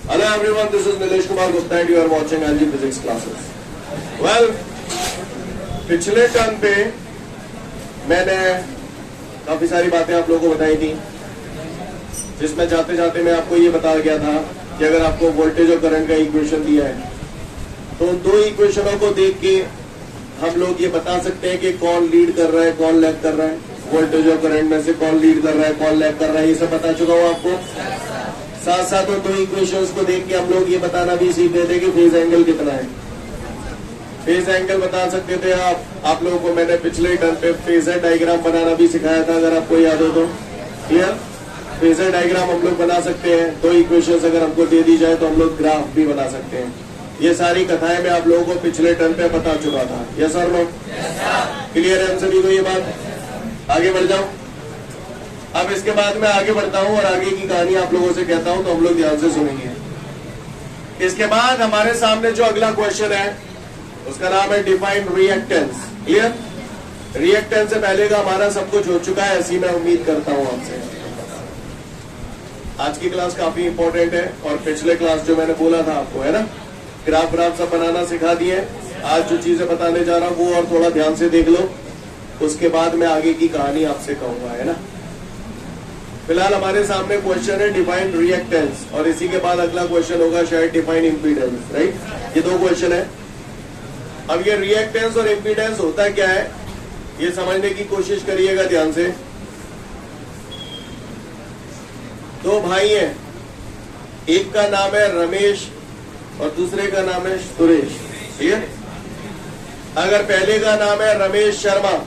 Hello everyone, this is Nilesh Kumar Gupta and you are watching LG Physics classes. Well, पिछले term पे मैंने काफी सारी बातें आप लोगों को बताई थी, जिसमें जाते जाते मैं आपको ये बता गया था कि अगर आपको वोल्टेज और करंट का इक्वेशन दिया है तो उन दो इक्वेशनों को देख के हम लोग ये बता सकते हैं कि कौन लीड कर रहा है, कौन लैग कर रहा है। वोल्टेज और करंट में से कौन लीड कर रहा है, कौन लैग कर रहा है, ये सब बता चुका हूँ आपको। साथ साथ उन दो इक्वेशंस को देख के हम लोग ये बताना भी सीख रहे थे कि फेज एंगल कितना है। फेज एंगल बता सकते थे आप लोगों को मैंने पिछले टर्म पे फेजर डायग्राम बनाना भी सिखाया था, अगर आपको याद हो तो। क्लियर? फेजर डायग्राम हम लोग बना सकते हैं, दो इक्वेशंस अगर हमको दे दी जाए तो हम लोग ग्राफ भी बना सकते हैं। ये सारी कथाएं मैं आप लोगों को पिछले टर्म पे बता चुका था। यस और नो? क्लियर है हम सभी को ये बात? आगे बढ़ जाओ। अब इसके बाद मैं आगे बढ़ता हूं और आगे की कहानी आप लोगों से कहता हूं, तो हम लोग ध्यान से सुनेंगे। इसके बाद हमारे सामने जो अगला क्वेश्चन है उसका नाम है डिफाइन रिएक्टेंस। क्लियर? रिएक्टेंस से पहले का हमारा सब कुछ हो चुका है, ऐसी मैं उम्मीद करता हूं आपसे। आज की क्लास काफी इंपॉर्टेंट है और पिछले क्लास जो मैंने बोला था आपको, है ना, ग्राफ व्राफ सब बनाना सिखा दिए। आज जो चीजें बताने जा रहा हूं वो और थोड़ा ध्यान से देख लो, उसके बाद मैं आगे की कहानी आपसे कहूंगा, है ना। फिलहाल हमारे सामने क्वेश्चन है डिफाइन रिएक्टेंस और इसी के बाद अगला क्वेश्चन होगा शायद डिफाइन इम्पीडेंस। राइट? ये दो क्वेश्चन है। अब ये रिएक्टेंस और इम्पीडेंस होता क्या है ये समझने की कोशिश करिएगा ध्यान से। दो भाई हैं, एक का नाम है रमेश और दूसरे का नाम है सुरेश। ठीक है? अगर पहले का नाम है रमेश शर्मा,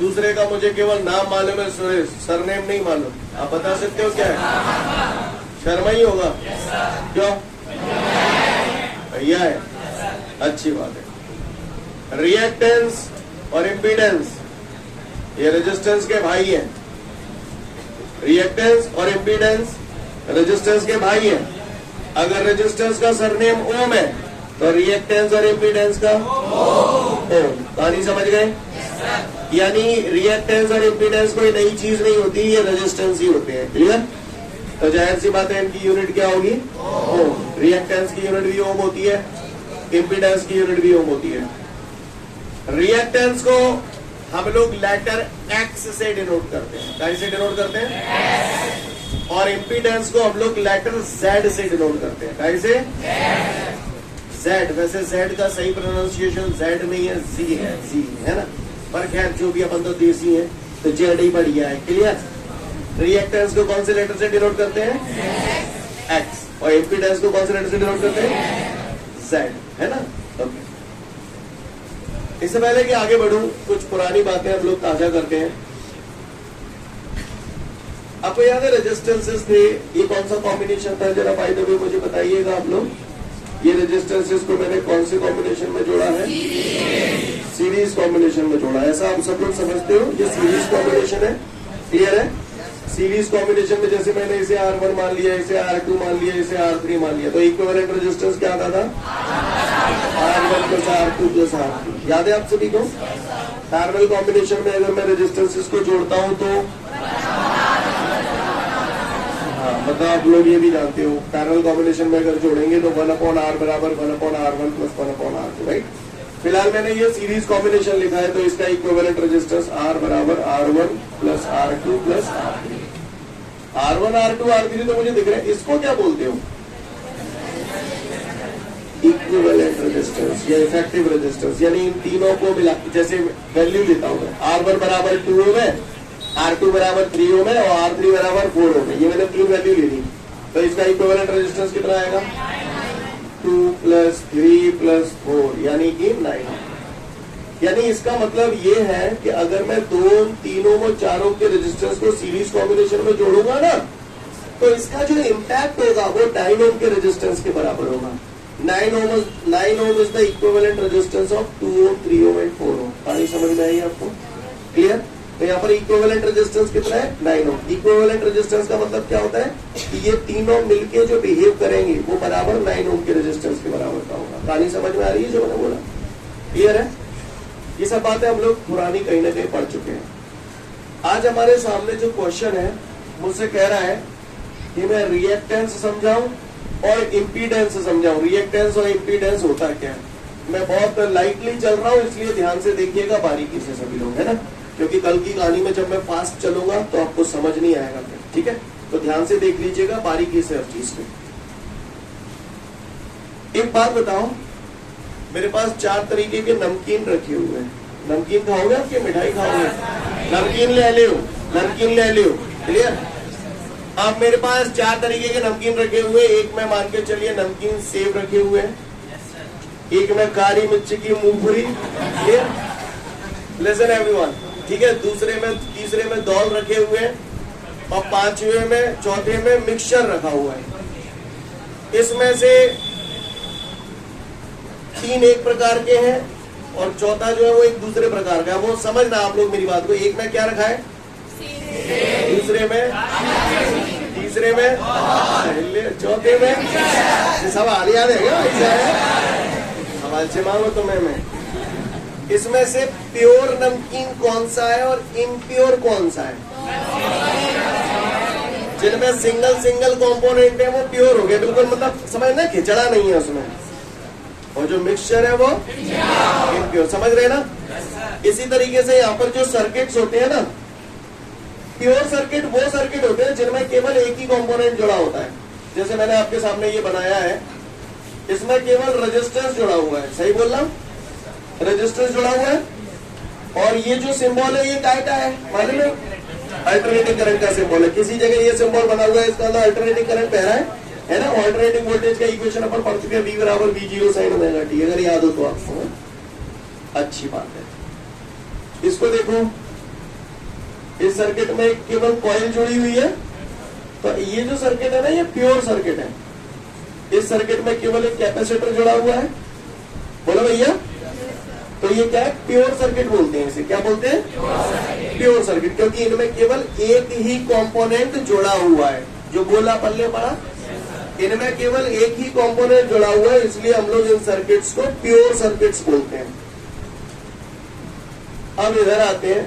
दूसरे का मुझे केवल नाम मालूम है सुरेश, सरनेम नहीं मालूम, आप बता सकते हो क्या है? शर्मा ही होगा। क्यों? भैया है। अच्छी बात है। रिएक्टेंस और इम्पीडेंस ये रेजिस्टेंस के भाई हैं। रिएक्टेंस और इम्पीडेंस रेजिस्टेंस के भाई हैं। अगर रेजिस्टेंस का सरनेम ओम है तो रिएक्टेंस और इम्पीडेंस का ओम। कहानी समझ गए? यानी रिएक्टेंस और इम्पीडेंस कोई नई चीज नहीं होती, ये रेजिस्टेंस ही होते हैं। क्लियर? तो जाहिर सी बात है इनकी यूनिट क्या होगी? ओम। रिएक्टेंस की यूनिट भी ओम होती है, इम्पीडेंस की यूनिट भी ओम होती है। रिएक्टेंस को हम लोग लेटर एक्स से डिनोट करते हैं। कैसे डिनोट करते हैं? और इम्पीडेंस को हम लोग लेटर जेड से डिनोट करते हैं। कैसे? जेड। वैसे जेड का सही प्रोनाउंसिएशन जेड नहीं है, जी है, जी है ना, पर खैर जो भी अपन तो देसी है तो जेड ही बढ़िया है। क्लियर? रिएक्टेंस को कौन से लेटर से डिनोट करते हैं? एक्स। और इम्पीडेंस को कौन से लेटर से डिनोट करते हैं? जेड, है ना। ओके। इससे पहले कि आगे बढ़ूं, कुछ पुरानी बातें हम लोग ताजा करते हैं। आपको याद है रेजिस्टेंसेस थे, ये कौन सा कॉम्बिनेशन था जरा बाय द वे मुझे बताइएगा आप लोग। ये रेजिस्टेंसेस को मैंने कौन से कॉम्बिनेशन में जोड़ा है? सीरीज कॉम्बिनेशन में जोड़ा है। ऐसा आप सब लोग समझते हो ये सीरीज कॉम्बिनेशन है। क्लियर है? सीरीज कॉम्बिनेशन में जैसे मैंने इसे R1 मान लिया, इसे R2 मान लिया, इसे R3 मान लिया, तो इक्विवेलेंट रेजिस्टेंस क्या आता था? R1 plus R2 plus R3। याद है आप सभी को? पैरेलल कॉम्बिनेशन में अगर मैं रेजिस्टेंसेस को जोड़ता हूं तो मतलब आप लोग ये भी जानते हो, पैरेलल कॉम्बिनेशन में अगर जोड़ेंगे तो 1/R बराबर 1/R1 प्लस 1/R2। राइट? फिलहाल मैंने ये सीरीज कॉम्बिनेशन लिखा है तो इसका इक्विवेलेंट रेजिस्टेंस R बराबर R1 plus R2 plus R3। R1 R2 R3 तो मुझे दिख रहा है, इसको क्या बोलते हो? इक्विवेलेंट रेजिस्टेंस या इफेक्टिव रेजिस्टेंस। यानी इन तीनों को मिला, जैसे वैल्यू लेता हूं मैं, R1 बराबर 2 ओम है, R2 बराबर 3 ओम है और R3 बराबर 4 ओम है। ये मैंने तीन वैल्यू ले ली, तो इसका इक्विवेलेंट रेजिस्टेंस कितना आएगा? 2 प्लस 3 प्लस 4 यानी कि 9। यानी इसका मतलब ये है कि अगर मैं दो, तीनों और चारों के रेजिस्टेंस को सीरीज कॉम्बिनेशन में जोड़ूंगा ना, तो इसका जो इम्पैक्ट होगा वो 9 ओम के रेजिस्टेंस के बराबर होगा। 9 ohm is the equivalent resistance of 2 ohm, 3 ohm and 4 ohm. कहानी समझ में आई आपको? क्लियर? तो यहाँ पर इक्विवेलेंट रेजिस्टेंस कितना है? 9 ओम। इक्विवेलेंट रेजिस्टेंस का मतलब क्या होता है कि ये तीनों मिलके जो बिहेव करेंगे वो बराबर 9 ओम के रेजिस्टेंस के बराबर का होगा। कहानी समझ में आ रही है जो मैंने बोला? क्लियर है? ये सब बातें हम लोग पुरानी कहीं ना कहीं पढ़ चुके हैं। आज हमारे सामने जो क्वेश्चन है मुझसे कह रहा है कि मैं रिएक्टेंस समझाऊं और इम्पीडेंस समझाऊं। रिएक्टेंस और इम्पीडेंस होता क्या है, मैं बहुत लाइटली चल रहा हूं, इसलिए ध्यान से देखिएगा बारीकी से सभी लोग, है ना, क्योंकि कल की कहानी में जब मैं फास्ट चलूंगा तो आपको समझ नहीं आएगा फिर, ठीक है। तो ध्यान से देख लीजिएगा बारीकी से हर चीज को। एक बात बताओ, मेरे पास 4 तरीके के नमकीन रखे हुए हैं। नमकीन खाओगे आप कि मिठाई खाओगे? नमकीन ले लियो, नमकीन ले लियो, क्लियर। अब मेरे पास 4 तरीके के नमकीन रखे हुए, एक में मान के चलिए नमकीन सेब रखे हुए हैं, एक में काली मिर्च की मूंगफली, क्लियर, लिसन एवरीवन, ठीक है। दूसरे में, तीसरे में दाल रखे हुए हैं और पांचवें में, चौथे में मिक्सचर रखा हुआ है। इसमें से 3 एक प्रकार के हैं और चौथा जो है वो एक दूसरे प्रकार का है। वो समझना आप लोग मेरी बात को। एक में क्या रखा है, दूसरे में, तीसरे में, चौथे में, सब हाल याद है सवाल से मांगो तो मैं इसमें से प्योर नमकीन कौन सा है और इम्प्योर कौन सा है? जिनमें सिंगल कंपोनेंट है वो प्योर हो गया, बिल्कुल, मतलब समझना, खिचड़ा नहीं है उसमें, और जो मिक्सचर है वो इम्प्योर, समझ रहे ना। इसी तरीके से यहाँ पर जो सर्किट्स होते हैं ना, प्योर सर्किट वो सर्किट होते हैं जिनमें केवल एक ही कंपोनेंट जुड़ा होता है। जैसे मैंने आपके सामने ये बनाया है, इसमें केवल रेजिस्टेंस जुड़ा हुआ है, सही बोल रहा हूँ, रेजिस्टेंस जुड़ा हुआ है। और ये जो सिंबल है ये क्या है मालूम है? अल्टरनेटिंग करंट का सिंबल है। किसी जगह ये सिंबल बना हुआ है, इसका अंदर अल्टरनेटिंग करंट बह रहा है ना। अल्टरनेटिंग वोल्टेज का इक्वेशन अपन पढ़ चुके हैं, V बराबर V0 sin ओमेगा t, अगर याद हो तो आपको, अच्छी बात है। इसको देखो, इस सर्किट में केवल कॉइल जुड़ी हुई है, तो ये जो सर्किट है ना ये प्योर सर्किट है। इस सर्किट में केवल एक कैपेसिटर जुड़ा हुआ है, बोलो भैया, तो ये क्या है, प्योर सर्किट बोलते हैं इसे। क्या बोलते हैं? प्योर सर्किट, क्योंकि इनमें केवल एक ही कंपोनेंट जुड़ा हुआ है। जो बोला पल्ले पड़ा, इनमें केवल एक ही कंपोनेंट जुड़ा हुआ है, इसलिए हम लोग इन सर्किट्स को प्योर सर्किट्स बोलते हैं। अब इधर आते हैं,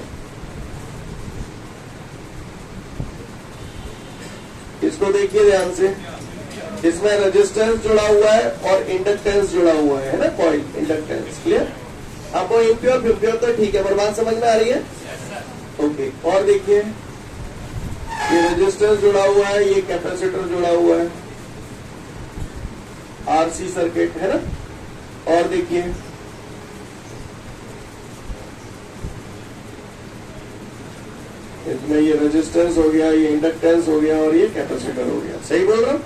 इसको देखिए ध्यान से। इसमें रेजिस्टेंस जुड़ा हुआ है और इंडक्टेंस जुड़ा हुआ है ना, कॉइल, इंडक्टेंस, क्लियर। आपको इम्प्योर प्योर तो ठीक है, पर बात समझ में आ रही है? ओके। और देखिए, ये रेजिस्टेंस जुड़ा हुआ है, ये कैपेसिटर जुड़ा हुआ है, आरसी सर्किट है ना। और देखिए, इसमें ये रेजिस्टेंस हो गया, ये इंडक्टेंस हो गया और ये कैपेसिटर हो गया, सही बोल रहा हूं?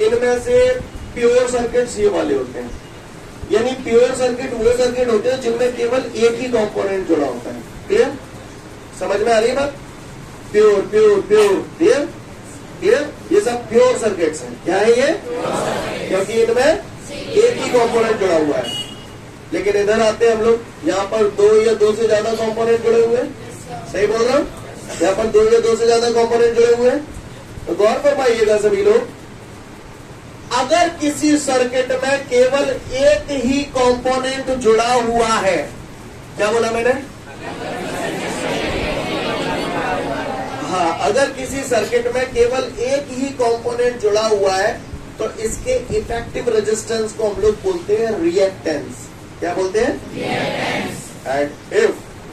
इनमें से प्योर सर्किट्स ये वाले होते हैं, यानी प्योर सर्किट वो सर्किट होते हैं जिनमें केवल एक ही कंपोनेंट जुड़ा होता है। क्लियर? समझ में आ रही है बात? Pure pure pure, clear clear, ये सब प्योर सर्किट्स हैं। क्या है ये? क्योंकि इनमें एक ही कंपोनेंट जुड़ा हुआ है। लेकिन इधर आते हैं हम लोग, यहाँ पर 2 या 2 से ज्यादा कंपोनेंट जुड़े हुए हैं, सही बोल रहा हूँ? यहाँ पर 2 या 2 से ज्यादा कंपोनेंट जुड़े हुए हैं। तो गौर फरमाइएगा सभी लोग, अगर किसी सर्किट में केवल एक ही कंपोनेंट जुड़ा हुआ है, क्या बोला मैंने? हाँ, अगर किसी सर्किट में केवल एक ही कंपोनेंट जुड़ा हुआ है तो इसके इफेक्टिव रेजिस्टेंस को हम लोग बोलते हैं रिएक्टेंस। क्या बोलते हैं? Reactance. And if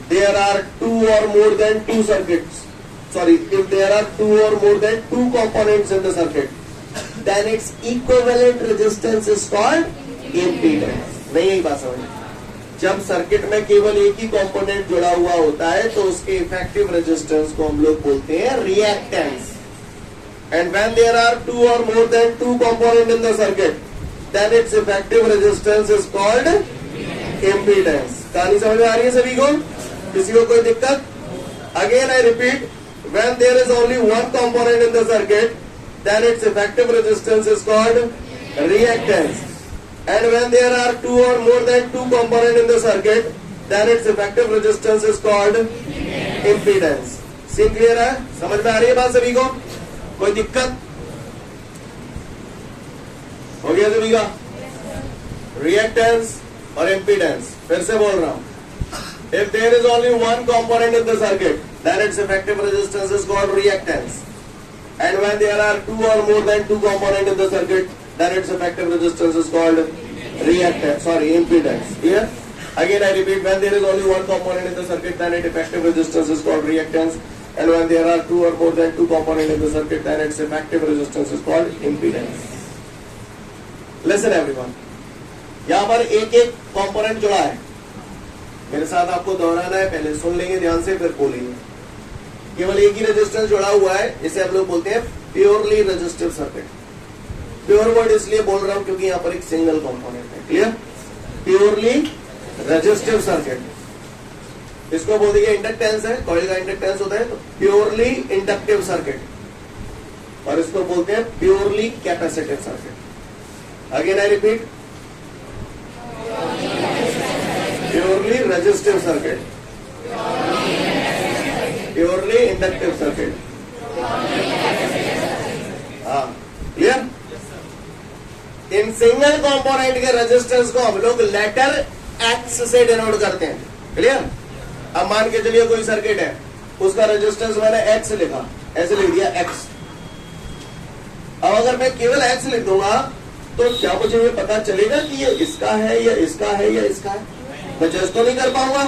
there are 2 or more than 2 circuits, sorry, if there are 2 or more than 2 components in the circuit, then its equivalent resistance is called impedance। नहीं, यही बात समझ। जब सर्किट में केवल एक ही कंपोनेंट जुड़ा हुआ होता है तो उसके इफेक्टिव रेजिस्टेंस को हम लोग बोलते हैं reactance. And when there are 2 or more than 2 components in the circuit, then its effective resistance is called impedance। कहानी समझ में आ रही है सभी को? किसी को कोई दिक्कत? Again I repeat, when there is only one component in the circuit, then its effective resistance is called reactance. And when there are 2 or more than 2 components in the circuit, then its effective resistance is called impedance। Scene clear है? समझ में आ रही है बात सभी को? कोई दिक्कत? हो गया सभी का? रिएक्टेंस और इम्पीडेंस, फिर से बोल रहा हूं। If there is only one component in the circuit, then its effective resistance is called reactance. And when there are two or more than two components in the circuit, then its effective resistance is called impedance. Here, again I repeat, when there is only one component in the circuit, then its effective resistance is called reactance. And when there are two or more than two components in the circuit, then its effective resistance is called impedance. Listen everyone. यहाँ पर एक एक component जुड़ा है, मेरे साथ आपको दोहराना है, पहले सुन लेंगे ध्यान से फिर बोलेंगे। केवल एक ही रेजिस्टेंस जुड़ा हुआ है, इसे हम लोग बोलते हैं purely resistive circuit. Pure word इसलिए बोल रहा हूं क्योंकि यहाँ पर एक सिंगल कंपोनेंट है। क्लियर? प्योरली रेजिस्टिव सर्किट, इसको बोल दिया इंडक्टेंस है, कॉइल का इंडक्टेंस होता है, तो प्योरली इंडक्टिव सर्किट, और इसको बोलते हैं purely capacitive circuit. Again I repeat, purely resistive circuit, purely inductive circuit. हाँ, क्लियर? इन सिंगल कंपोनेंट के रेजिस्टेंस को हम लोग लेटर एक्स से डिनोट करते हैं। क्लियर? अब मान के चलिए कोई सर्किट है, उसका रेजिस्टेंस मैंने एक्स लिखा, ऐसे लिख दिया एक्स। अब अगर मैं केवल एक्स लिख दूंगा तो क्या मुझे ये पता चलेगा कि ये इसका है या इसका है या इसका है? मैं जज तो नहीं कर पाऊंगा।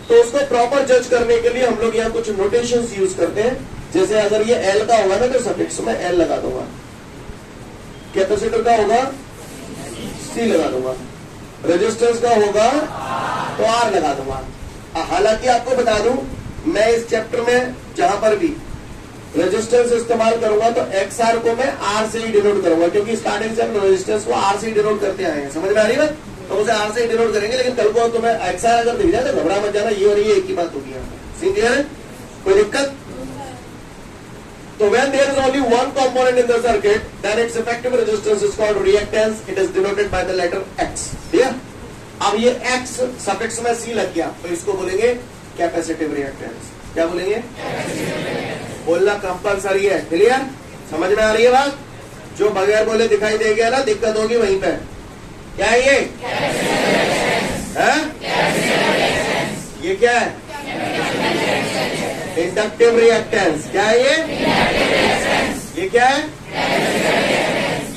तो उसको प्रॉपर जज करने के लिए हम लोग यहाँ कुछ नोटेशंस यूज करते हैं। जैसे अगर ये एल का होगा ना तो सफिक्स में एल लगा दूंगा, कैपेसिटर का होगा सी लगा दूंगा, रेजिस्टेंस का होगा तो आर लगा दूंगा। हालांकि आपको बता दूं, मैं इस चैप्टर में जहां पर भी रेजिस्टेंस इस्तेमाल करूंगा तो एक्स आर को मैं आर से ही डिनोट करूंगा, क्योंकि स्टार्टिंग से हम रेजिस्टेंस को आर से ही डिनोट करते आए हैं। समझ में आ रही है? तो उसे आर से ही डिनोट करेंगे, लेकिन कल को तुम्हें एक्स आर अगर दिख जाए तो घबरा मत जाना, ये और ये एक ही बात होगी। सीन क्लियर है? कोई दिक्कत? तो when there is only one component in the circuit, then its effective resistance is called reactance. It is denoted by the letter X. Clear? अब ये X सफिक्स में C लग गया तो इसको बोलेंगे कैपेसिटिव रिएक्टेंस। क्या बोलेंगे? बोलना कंपलसरी है। क्लियर? समझ में आ रही है बात? जो बगैर बोले दिखाई दे गया ना, दिक्कत होगी वहीं पे। क्या है ये? ये क्या है? Inductive reactance. क्या है ये? ये क्या है?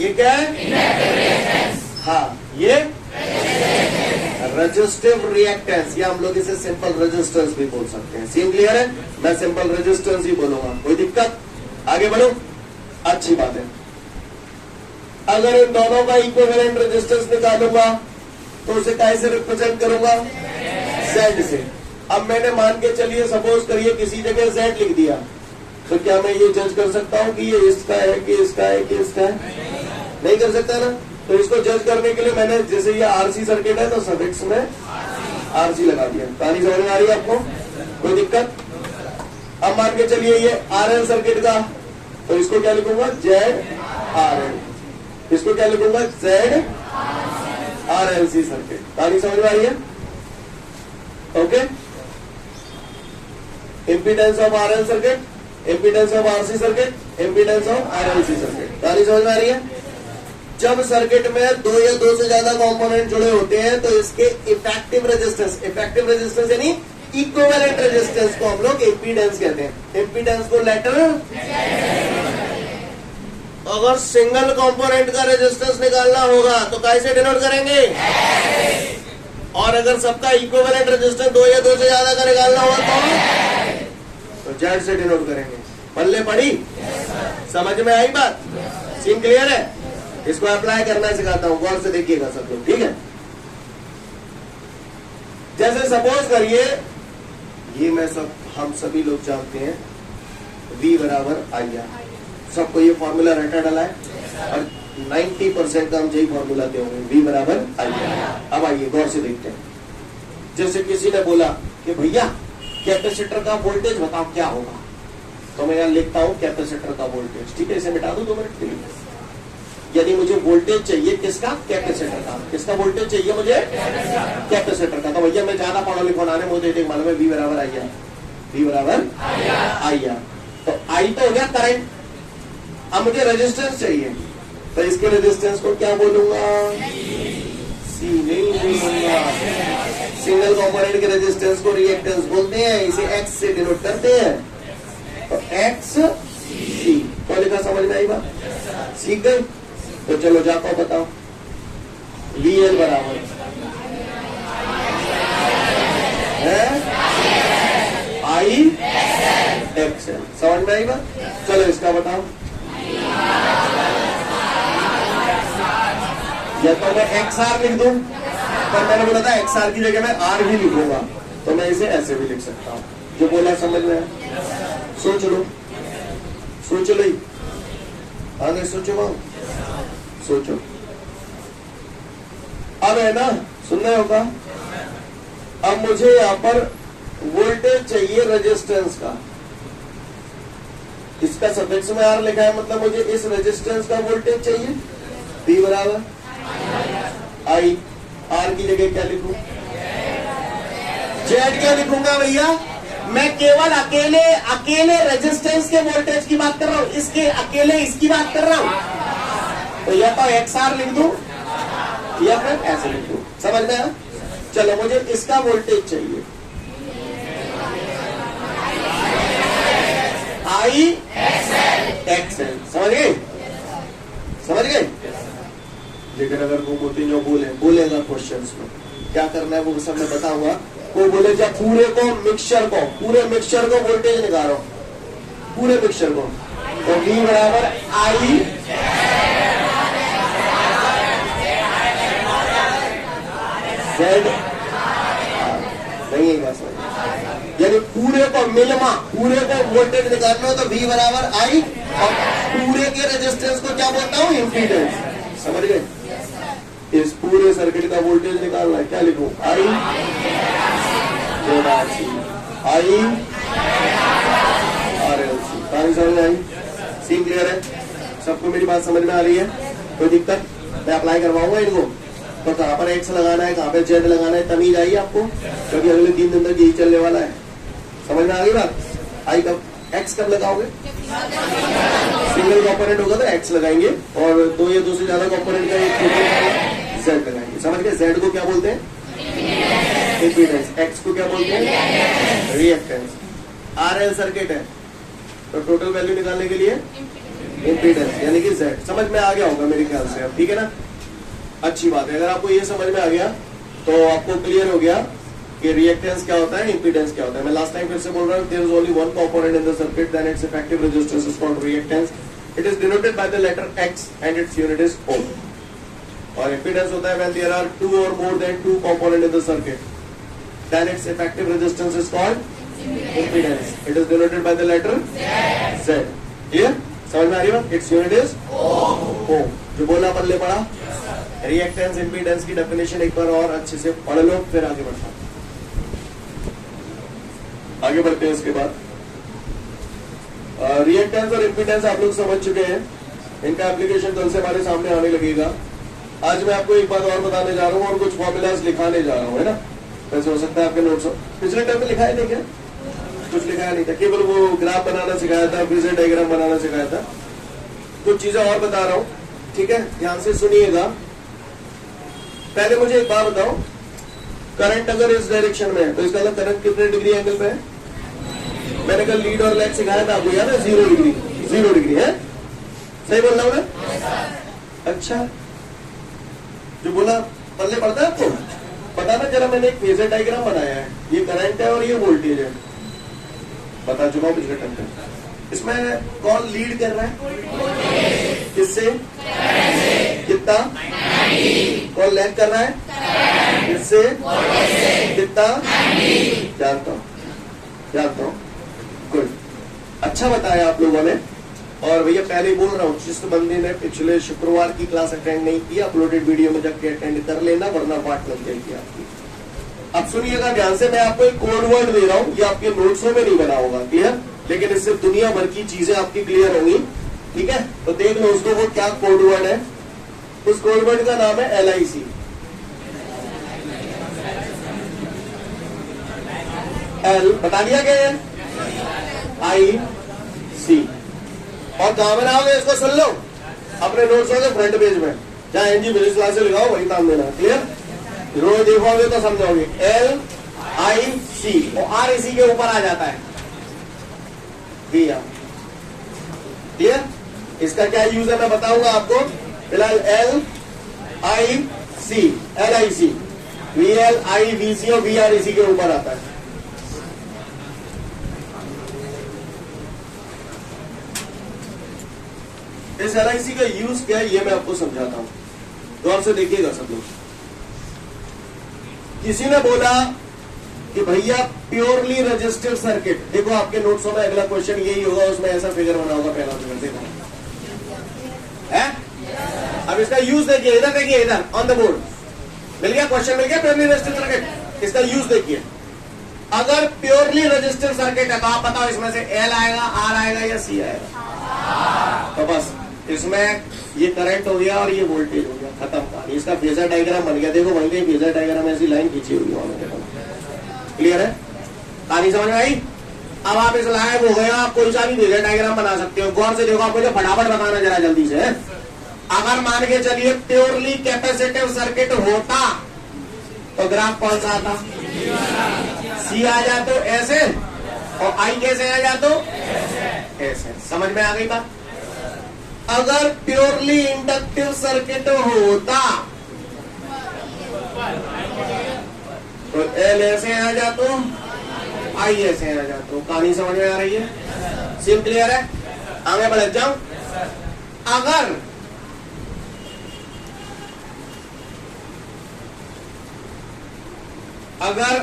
ये क्या है? हाँ, ये रेजिस्टिव रिएक्टेंस, या हम लोग इसे सिंपल रेजिस्टेंस भी बोल सकते हैं। सीन क्लियर है? मैं सिंपल रेजिस्टेंस ही बोलूंगा। कोई दिक्कत? आगे बढ़ो। अच्छी बात है। अगर इन दोनों का इक्विवेलेंट रेजिस्टेंस निकालूंगा तो उसे कैसे रिप्रेजेंट करूंगा? Z से। अब मैंने मान के चलिए सपोज करिए किसी जगह Z लिख दिया, तो क्या मैं ये जज कर सकता हूँ कि ये इसका है कि इसका है कि इसका है? नहीं कर सकता ना। तो इसको जज करने के लिए मैंने, जैसे ये आरसी सर्किट है तो सफिक्स में आरसी लगा दिया। कहानी समझ में आ रही है आपको? कोई दिक्कत? अब मान के चलिए ये आरएल सर्किट का, तो इसको क्या लिखूंगा? Z RL. इसको क्या लिखूंगा? Z RLC circuit. कहानी समझ में आ रही है? Okay. Impedance of RL circuit, impedance of RC circuit, impedance of RLC circuit. कहानी समझ में आ रही है? जब सर्किट में दो या दो से ज्यादा कंपोनेंट जुड़े होते हैं तो इसके इफेक्टिव रेजिस्टेंस यानी इक्विवेलेंट रेजिस्टेंस को हम लोग इम्पीडेंस कहते हैं। इम्पीडेंस को लेटर, अगर सिंगल कंपोनेंट का रेजिस्टेंस निकालना होगा तो कैसे डिनोट करेंगे? और अगर सबका इक्विवेलेंट रेजिस्टेंस दो या दो से ज्यादा का निकालना होगा तो जेड से डिनोट करेंगे। पल्ले पड़ी? समझ में आई बात? सीन क्लियर है? इसको अप्लाई करना सिखाता हूं, गौर से देखिएगा सब लोग। ठीक है? जैसे सपोज करिए, ये मैं हम सभी लोग जानते हैं V बराबर IR, सबको ये फॉर्मूला रटा डला है और 90% का हम यही फॉर्मूला दे होंगे, V बराबर IR। अब आइए गौर से देखते हैं। जैसे किसी ने बोला कि भैया कैपेसिटर का वोल्टेज बताओ क्या होगा, तो मैं यहां लिखता हूं कैपेसिटर का वोल्टेज। ठीक है? इसे मिटा दो 2 मिनट के लिए। यदि मुझे वोल्टेज चाहिए किसका? कैपेसिटर का। किसका वोल्टेज चाहिए मुझे? कैपेसिटर का। तो भैया मैं ज्यादा पढ़ा लिखा ना, मुझे मालूम है V बराबर IR, V बराबर IR। तो I तो हो गया करंट। अब मुझे रेजिस्टेंस चाहिए, तो इसके रेजिस्टेंस को क्या बोलूंगा? C नहीं बोलूंगा। सिंगल कंपोनेंट के रेजिस्टेंस को रिएक्टेंस बोलते हैं, इसे X से डिनोट करते हैं। तो X C। तो लिखा, समझ में आई बात? सीख गए? तो चलो जाता बताओ। VL बराबर है I XL। समझ में आई बात? चलो इसका बताओ। या तो मैं XR लिख दूं, पर मैंने बोला था XR की जगह मैं R भी लिखूंगा, तो मैं इसे ऐसे भी लिख सकता हूं। जो बोला समझ में? सोच लो, सोच लो ही। आगे सोचो मां, सोचो। अब है ना, सुनना होगा। अब मुझे यहां पर वोल्टेज चाहिए रेजिस्टेंस का। इसका सफिक्स में R लिखा है, मतलब मुझे इस रेजिस्टेंस का वोल्टेज चाहिए। V बराबर I। R की जगह क्या लिखूं? Z क्या लिखूंगा भैया? मैं केवल अकेले रेजिस्टेंस के वोल्टेज की बात कर रहा हूं, इसके अकेले इसकी बात कर रहा हूं। तो या तो XR लिख दूं या फिर ऐसे लिख दूं। समझ में आया? चलो मुझे इसका वोल्टेज चाहिए I XL। समझ गए? समझ गए? लेकिन अगर वो मोती जो बोलेगा क्वेश्चंस में क्या करना है वो सब मैं बताऊंगा। वो बोले जब पूरे मिक्सचर को वोल्टेज निकालो, पूरे मिक्सचर को, तो V बराबर I Z नहीं है, यानी पूरे को वोल्टेज निकालना हो तो V बराबर I, और पूरे के रेजिस्टेंस को क्या बोलता हूँ? इम्पीडेंस। समझ गए? इस पूरे सर्किट का वोल्टेज निकालना है, क्या लिखूं? I RLC। कहानी समझ में आई? सीन क्लियर है? सबको मेरी बात समझ में आ रही है? कोई दिक्कत? मैं अप्लाई करवाऊंगा इनको। तो कहां पर X लगाना है, कहां पर Z लगाना है, तमीज आई आपको? क्योंकि अगले 3 दिन तक यही चलने वाला है। समझ में आ गई बात? आई कब, X कब लगाओगे? सिंगल कॉम्पोनेंट होगा तो X लगाएंगे, और दो या दो से ज्यादा कॉम्पोनेंट का एक Z लगाएंगे। समझ गए? Z को क्या बोलते हैं? इम्पीडेंस। X को क्या बोलते हैं? रिएक्टेंस। RL सर्किट है तो टोटल वैल्यू निकालने के लिए इम्पीडेंस यानी कि Z। समझ में आ गया होगा मेरे ख्याल से अब, ठीक है ना? अच्छी बात है। अगर आपको ये समझ में आ गया तो आपको क्लियर हो गया कि रिएक्टेंस क्या होता है, इम्पीडेंस क्या होता है। मैं लास्ट टाइम फिर से बोल रहा हूँ, there is only one component in the circuit, then its effective resistance is called reactance. It is denoted by the letter X and its unit is ohm. और इम्पीडेंस होता है when there are 2 or more than 2 component in the circuit, then its effective resistance is called impedance. It is denoted by the letter Z. Clear? समझ में आ रही है? Its unit is ohm. जो बोला पल्ले पड़ा, रिएक्टेंस इम्पीडेंस की definition एक बार और अच्छे से पढ़ लो, फिर आगे बढ़ता हूं। आगे बढ़ते हैं। इसके बाद रिएक्टेंस और इम्पीडेंस आप लोग समझ चुके हैं, इनका एप्लीकेशन कल से हमारे सामने आने लगेगा। आज मैं आपको एक बात और बताने जा रहा हूँ और कुछ फॉर्मूलाज लिखाने जा रहा हूँ, है ना? वैसे हो सकता है आपके नोट्स पिछले टाइम में लिखाया नहीं, क्या कुछ लिखाया नहीं था, केवल वो ग्राफ बनाना सिखाया था, फेजर डायग्राम बनाना सिखाया था। कुछ चीजें और बता रहा हूँ, ठीक है? ध्यान से सुनिएगा। पहले मुझे एक बात बताओ, करंट अगर इस डायरेक्शन में है तो इसका मतलब करंट कितने डिग्री एंगल पे है? मैंने कल लीड और लैग सिखाया था आपको, याद है? 0 डिग्री। 0 डिग्री है, सही बोल रहा हूं मैं? अच्छा, जो बोला पल्ले पड़ता है आपको? बताना जरा। मैंने एक फेजर डायग्राम बनाया है, ये करंट है और ये वोल्टेज है, बता चुका हूं पिछले टाइम पे। इसमें कौन लीड कर रहा है? किससे? कितना? कौन लैग कर रहा है? किससे? कितना? जानता हूं। गुड, अच्छा बताया आप लोगों ने। और भैया पहले ही बोल रहा हूँ, जिस बंदे ने पिछले शुक्रवार की क्लास अटेंड नहीं की, अपलोडेड वीडियो में जाके अटेंड कर लेना, वरना पार्ट लग जाएगी आपकी। अब सुनिएगा ध्यान से, मैं आपको एक कोड वर्ड दे रहा हूँ, ये आपके नोट्सों में नहीं बना होगा, क्लियर? लेकिन इससे दुनिया भर की चीजें आपकी क्लियर होंगी, ठीक है? तो देख लो उसको, वो क्या कोड वर्ड है। उस कोड वर्ड का नाम है LIC। L बता दिया गया है, IC। और कहां बनाओगे इसको? सुन लो, अपने नोट्स के फ्रंट पेज में, जहां एनजी बिजनेस क्लास से लिखाओ वही काम देना, क्लियर? रोज देखोगे तो समझोगे। LIC और R इसी के ऊपर आ जाता है, क्लियर? इसका क्या यूज है मैं बताऊंगा आपको। फिलहाल LIC VLIVC और VR इसी के ऊपर आता है। इस LIC का यूज क्या है ये मैं आपको समझाता हूं, गौर से देखिएगा सब लोग। किसी ने बोला कि भैया प्योरली रजिस्टर्ड सर्किट, देखो आपके नोट्सों में अगला क्वेश्चन यही होगा, उसमें ऐसा फिगर बना होगा, पहला फिगर देखो है। अब इसका यूज देखिए, इधर देखिए, इधर ऑन द बोर्ड मिल गया, क्वेश्चन मिल गया प्योरली रजिस्टर्ड सर्किट। इसका यूज देखिए, अगर प्योरली रजिस्टर्ड सर्किट है तो आप बताओ इसमें से L आएगा, R आएगा या C आएगा? तो बस इसमें ये करंट हो गया और ये वोल्टेज हो गया, खत्म कहानी। इसका फेजर डायग्राम बन गया, देखो वहीं कहीं फेजर डायग्राम ऐसी लाइन खींची हुई है। क्लियर है, कहानी समझ में आई? अब आप इस लायक हो गए, आप कोई सा भी फेजर डायग्राम बना सकते हो। गौर से देखो, आपको जो फटाफट बताना जरा जल्दी से। अगर मान के चलिए प्योरली कैपेसिटिव सर्किट होता तो ग्राफ कौन सा आता? C आ जा तो ऐसे, और I कैसे आ जा तो ऐसे। समझ में आ गई बात? अगर प्योरली इंडक्टिव सर्किट होता तो L ऐसे आ जा तो I ऐसे आ जा तो। कहानी समझ में आ रही है? सिम क्लियर है? आगे बढ़ जाऊं। अगर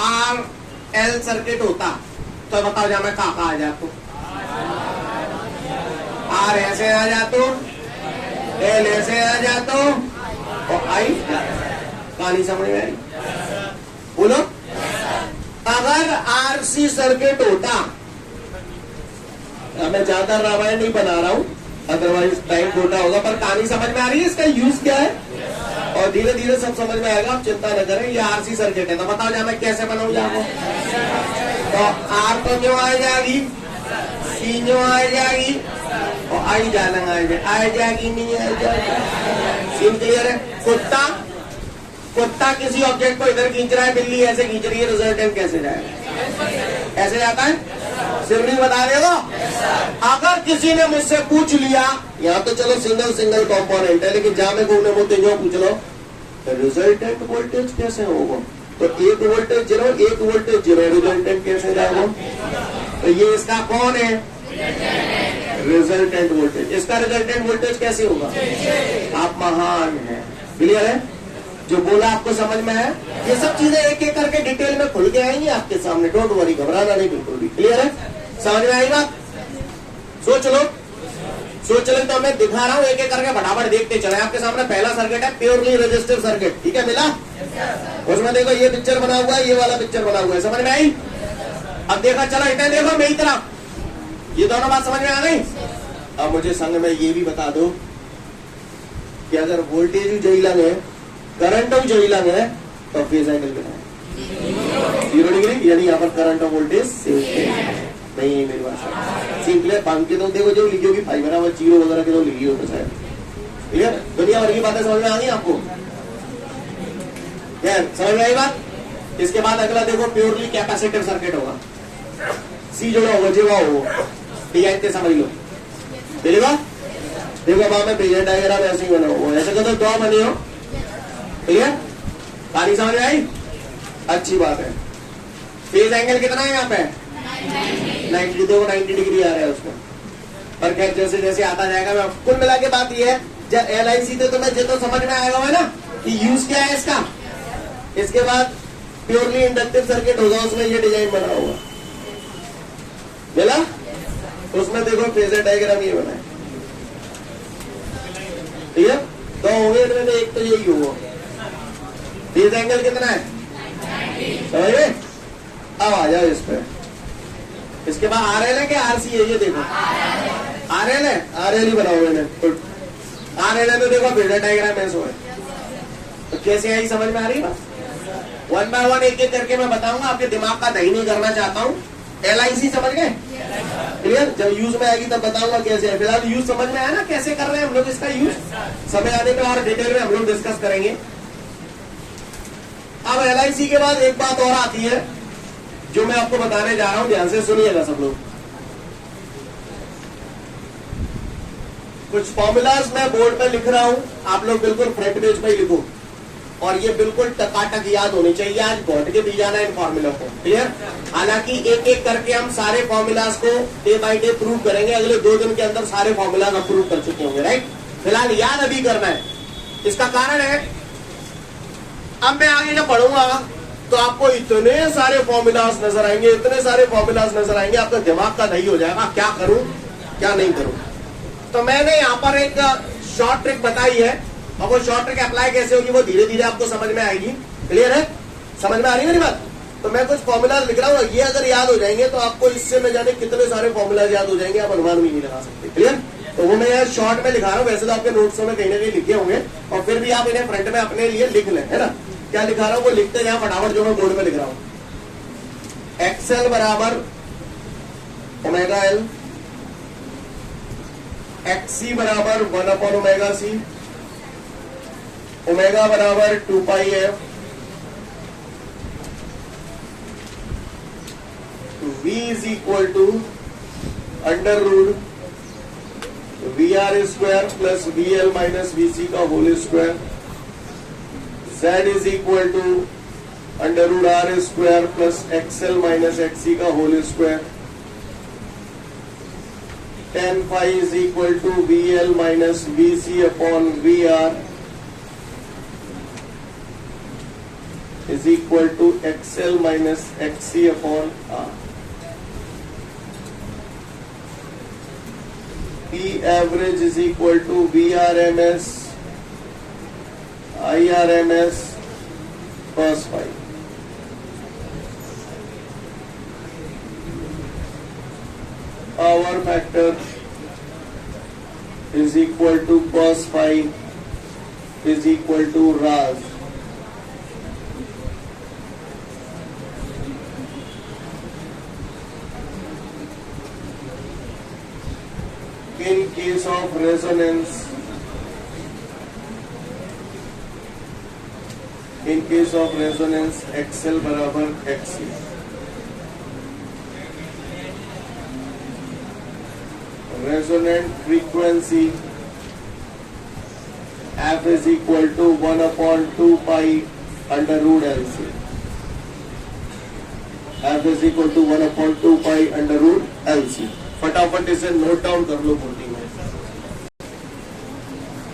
RL सर्किट होता तो बताओ जा मैं कहा आ जा तो R ऐसे आ जा तो L ऐसे आ जा तो और I कहानी समझ में आई? बोलो। अगर RC सर्किट होता, मैं ज्यादा रामायण नहीं बना रहा हूं, अदरवाइज टाइम छोटा होगा, पर कहानी समझ में आ रही है? इसका यूज क्या है और धीरे धीरे सब समझ में आएगा, आप चिंता न करें। ये RC सर्किट है तो बताओ जा मैं कैसे बनाऊं जाको? तो R तो क्यों आ जाएगी, C जो आ जाएगी और I जाना आ जाएगी, नहीं आ जाएगी। सीन क्लियर है? कुत्ता किसी ऑब्जेक्ट को इधर खींच रहा है, बिल्ली ऐसे खींच रही है, रिजल्टेंट कैसे जाएगा? ऐसे जाता है? सिर्फ नहीं बता देगा। अगर किसी ने मुझसे पूछ लिया, यहाँ तो चलो सिंगल कंपोनेंट है, लेकिन जहां में घूमने मुद्दे जो पूछ लो रिजल्टेंट वोल्टेज कैसे होगा, तो एक वोल्टेज जीरो रिजल्टेंट कैसे जाएगा? तो ये इसका कौन है? Resultant voltage. इसका रिजल्टेंट वोल्टेज कैसे होगा? आप महान हैं। क्लियर है? जो बोला आपको समझ में है? ये सब चीजें एक एक करके डिटेल में खुल के आएंगी आपके सामने, डोंट वरी, घबराना नहीं बिल्कुल भी। क्लियर है? समझ में आई बात? सोच लो तो मैं दिखा रहा हूँ एक एक करके, फटाफट देखते चले। आपके सामने पहला सर्किट है प्योरली रजिस्टर सर्किट, ठीक है? मिला? उसमें देखो ये पिक्चर बना हुआ है, ये वाला पिक्चर बना हुआ है, समझ में आई? अब देखा, चलो इतना देखो मेरी तरफ, ये दोनों बात समझ में आ गई? अब मुझे संग में ये भी बता दो कि अगर वोल्टेज जही लंग है, करंट जही लंग है, तो फेज एंगल कितना है? 0 डिग्री, यानी यहाँ पर करंट और वोल्टेज नहीं है मेरी बात। सिंपल पंख के तो देखो जो लिखी होगी 5 बराबर 0 वगैरह के तो लिखी हो तो शायद। क्लियर? दुनिया भर की बातें समझ में आ गई आपको? समझ में आई बात? इसके बाद अगला देखो प्योरली कैपेसिटिव सर्किट होगा, C जोड़ा होगा, जेवा होगा, ठीक है? इतने समझ लो। देखो बाबा में पेजेंट डायग्राम ऐसे ही बना हुआ, ऐसे तो दो बने हो। क्लियर? कहानी समझ में आई? अच्छी बात है। फेज एंगल कितना है यहाँ पे? 90, देखो 90 डिग्री आ रहा है उसमें, पर खैर जैसे जैसे आता जाएगा। मैं कुल मिला के बात ये है, जब LIC थे तो मैं तो समझ में आएगा है ना कि यूज क्या है इसका। इसके बाद प्योरली इंडक्टिव सर्किट होगा, उसमें ये डिजाइन बना होगा, मिला? उसमें देखो फेजर डायग्राम ये बना है, ठीक है? दो होंगे इनमें, एक तो यही होगा। फेज एंगल कितना है? समझ गए? अब आ जाओ इस पे। इसके बाद RL है क्या RC है? ये देखो RL है, RL ही बनाओ मैंने। RL है तो देखो फेजर डायग्राम ऐसा है, तो कैसे आई? समझ में आ रही बात? 1 by 1 एक एक करके मैं बताऊंगा, आपके दिमाग का दही नहीं करना चाहता हूँ। LIC समझ गए? क्लियर? जब यूज में आएगी तब बताऊंगा कैसे है। फिलहाल यूज समझ में आया ना कैसे कर रहे हैं हम लोग इसका यूज? समय आने पे और डिटेल में हम लोग डिस्कस करेंगे। अब LIC के बाद एक बात और आती है जो मैं आपको बताने जा रहा हूं, ध्यान से सुनिएगा सब लोग। कुछ फॉर्मूलाज मैं बोर्ड पे लिख रहा हूं, आप लोग बिल्कुल फ्रंट पेज पे ही लिखो और ये बिल्कुल टकाटक याद होनी चाहिए। आज घोट के भी जाना है इन फॉर्मूला को, क्लियर। हालांकि एक एक करके हम सारे फॉर्मूलाज को डे बाय डे प्रूव करेंगे, अगले 2 दिन के अंदर सारे फॉर्मूलाज हम प्रूव कर चुके होंगे, राइट। फिलहाल याद अभी करना है। इसका कारण है अब मैं आगे जब पढ़ूंगा तो आपको इतने सारे फॉर्मूलाज नजर आएंगे, इतने सारे फॉर्मूलाज नजर आएंगे, आपका दिमाग का दही हो जाएगा क्या करूं क्या नहीं करूं। तो मैंने यहाँ पर एक शॉर्ट ट्रिक बताई है और वो शॉर्ट ट्रिक अप्लाई कैसे होगी वो धीरे धीरे आपको समझ में आएगी, क्लियर है, समझ में आ रही है मेरी बात। तो मैं कुछ फॉर्मूलाज लिख रहा हूँ, ये अगर याद हो जाएंगे तो आपको इससे मैं जाने कितने सारे फॉर्मूलाज याद हो जाएंगे, आप अनुमान भी नहीं लगा सकते, क्लियर। तो वो मैं यार शॉर्ट में लिखा रहा हूँ, वैसे तो आपके नोट्स में कहीं ना कहीं लिखे होंगे और फिर भी आप इन्हें फ्रंट में अपने लिए लिख लें, है ना। क्या लिखा रहा हूँ वो लिखते जाए फटाफट, जो मैं बोर्ड में लिख रहा हूँ। एक्सएल बराबर ओमेगा एल, एक्सी बराबर 1/ओमेगा सी, ओमेगा बराबर 2 pi f, V is equal to under root VR square plus VL minus VC का whole square, Z is equal to under root R square plus XL minus XC का whole square, tan phi is equal to VL minus VC upon VR is equal to XL minus XC upon R. P average is equal to VRMS IRMS cos phi. Power factor is equal to cos phi is equal to RAS. In case of resonance, XL बराबर XC. Resonant frequency F is equal to 1/2 pi under root LC. F is equal to 1/2 pi under root LC. फटाफट इसे note down कर लो बोलती में।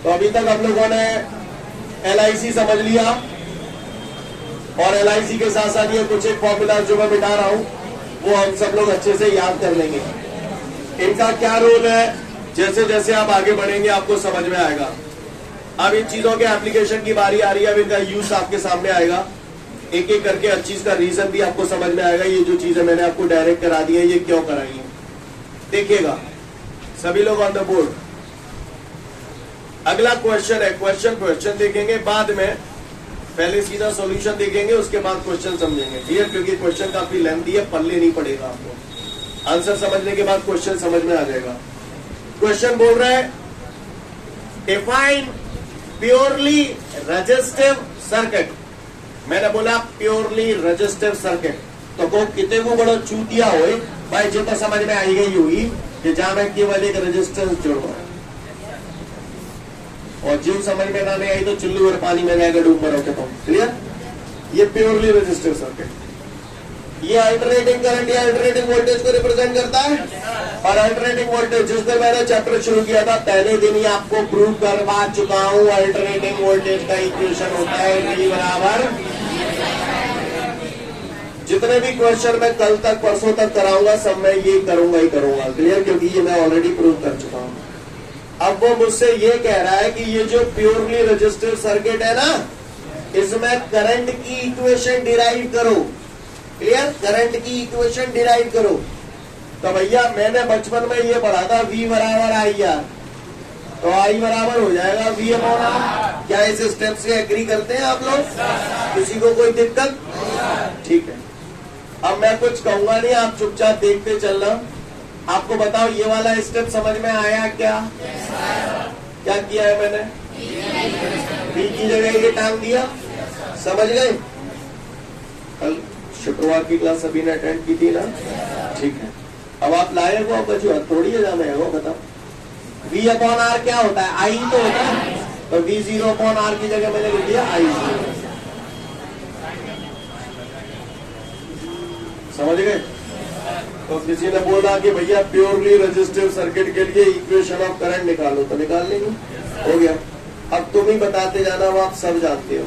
तो अभी तक हम लोगों ने LIC समझ लिया और LIC के साथ साथ ये कुछ एक फॉर्मूला जो मैं बिठा रहा हूं वो हम सब लोग अच्छे से याद कर लेंगे। इनका क्या रोल है, जैसे जैसे आप आगे बढ़ेंगे आपको समझ में आएगा। अब इन चीजों के एप्लीकेशन की बारी आ रही है, अब इनका यूज आपके सामने आएगा, एक एक करके हर चीज का रीजन भी आपको समझ में आएगा। ये जो चीजें मैंने आपको डायरेक्ट करा दी है ये क्यों कराई है, देखिएगा सभी लोग ऑन द बोर्ड। अगला क्वेश्चन है, क्वेश्चन देखेंगे बाद में, पहले सीधा सॉल्यूशन देखेंगे उसके बाद क्वेश्चन समझेंगे, ठीक है, क्योंकि क्वेश्चन काफी लेंथी है, पढ़ने नहीं पड़ेगा आपको, आंसर समझने के बाद क्वेश्चन समझ में आ जाएगा। क्वेश्चन बोल रहा है डिफाइन प्योरली रेजिस्टिव सर्किट। मैंने बोला प्योरली रेजिस्टिव सर्किट, तो को कितने को बड़ा चूतिया हो भाई, जो तो समझ में आई गई हुई कि जहां मैं केवल एक रेजिस्टेंस जोड़ूंगा, और जो समझ में ना नहीं आई तो चुल्लू और पानी में जाएगा डूब मरोगे तुम, क्लियर। ये प्योरली रेजिस्टिव सर्किट, ये अल्टरनेटिंग करंट या अल्टरनेटिंग वोल्टेज को रिप्रेजेंट करता है। और अल्टरनेटिंग वोल्टेज जिस दिन मैंने चैप्टर शुरू किया था पहले दिन ही आपको प्रूव करवा चुका हूं, अल्टरनेटिंग वोल्टेज का इक्वेशन होता है V बराबर, जितने भी क्वेश्चन मैं कल तक परसों तक कराऊंगा सब मैं ये करूंगा ही करूंगा, क्लियर, क्योंकि ये मैं ऑलरेडी प्रूव कर चुका हूं। अब वो मुझसे ये कह रहा है कि ये जो प्योरली रेजिस्टिव सर्किट है ना, इसमें करंट की इक्वेशन डिराइव करो, क्लियर, करंट की इक्वेशन डिराइव करो। तो भैया मैंने बचपन में ये पढ़ा था V बराबर IR, तो I बराबर हो जाएगा V अपॉन R। क्या इस स्टेप से एग्री करते हैं आप लोग, किसी को कोई दिक्कत, ठीक है। अब मैं कुछ कहूंगा नहीं, आप चुपचाप देखते चलना। आपको बताओ ये वाला स्टेप समझ में आया क्या? क्या किया है मैंने? V की जगह ये टांग दिया, समझ गए? कल शुक्रवार की क्लास सभी ने अटेंड की थी ना, ठीक है। अब आप लाए हो बचो थोड़ी है जाना है वो बताओ, V अपॉन आर क्या होता है? आई तो होता है, तो V0 अपॉन आर की जगह मैंने लिख दिया I0। समझ गए? तो किसी ने बोला कि भैया प्योरली रेजिस्टिव सर्किट के लिए इक्वेशन ऑफ करंट निकालो, तो निकाल लेंगे, हो गया। अब तुम ही बताते जाना, वो आप सब जानते हो।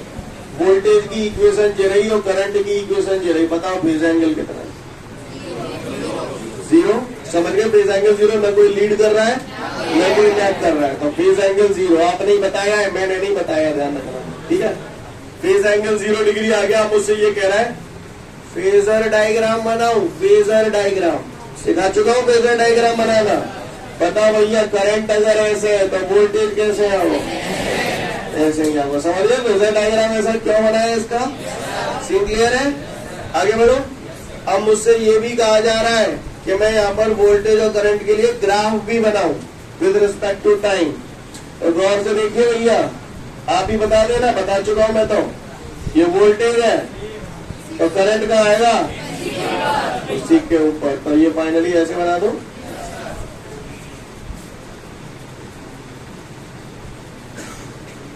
वोल्टेज की इक्वेशन जे रही और करंट की इक्वेशन जे रही, बताओ फेज एंगल कितना है? 0। समझ गए? फेज एंगल 0, न कोई लीड कर रहा है न कोई लैग कर रहा है, तो फेज एंगल 0। आपने ही बताया है, मैंने नहीं बताया, ध्यान रखना, ठीक है। फेज एंगल 0 डिग्री आ गया। आप मुझसे ये कह रहा है फेजर डायग्राम बनाऊं, फेजर डायग्राम सिखा चुका हूं, फेजर डायग्राम बनाना। बताओ भैया करंट अगर ऐसे है तो वोल्टेज कैसे है? वो ऐसे ही आपको समझ गए? फेजर डायग्राम ऐसा क्यों बनाया इसका? सीन क्लियर है? आगे बढ़ो। अब मुझसे ये भी कहा जा रहा है कि मैं यहाँ पर वोल्टेज और करंट के लिए ग्राफ भी बनाऊं विद रिस्पेक्ट टू टाइम। तो गौर से देखिए भैया, आप ही बता देना, बता चुका हूं मैं। तो ये वोल्टेज है तो करंट का आएगा उसी के ऊपर, तो ये फाइनली ऐसे बना दो।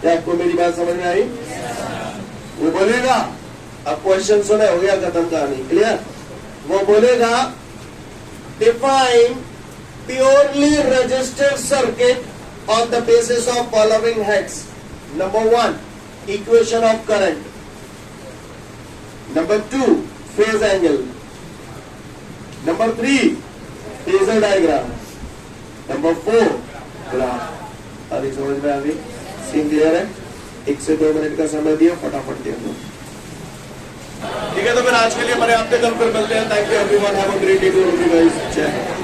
क्या आपको मेरी बात समझ में आई? वो बोलेगा, अब क्वेश्चन सुने, हो गया खत्म कहानी, क्लियर? वो बोलेगा define purely resistive circuit on the basis of following heads. Number 1 equation of current, number 2 phase angle, number 3 phasor diagram, number 4 graph. अभी समझ में आ गई? सीन क्लियर है? 1 से 2 मिनट का समय दिया, फटाफट दिया। ठीक है, तो फिर आज के लिए पर्याप्त है, कल फिर मिलते हैं। Thank you everyone, have a great day to every guys. जय हिंद।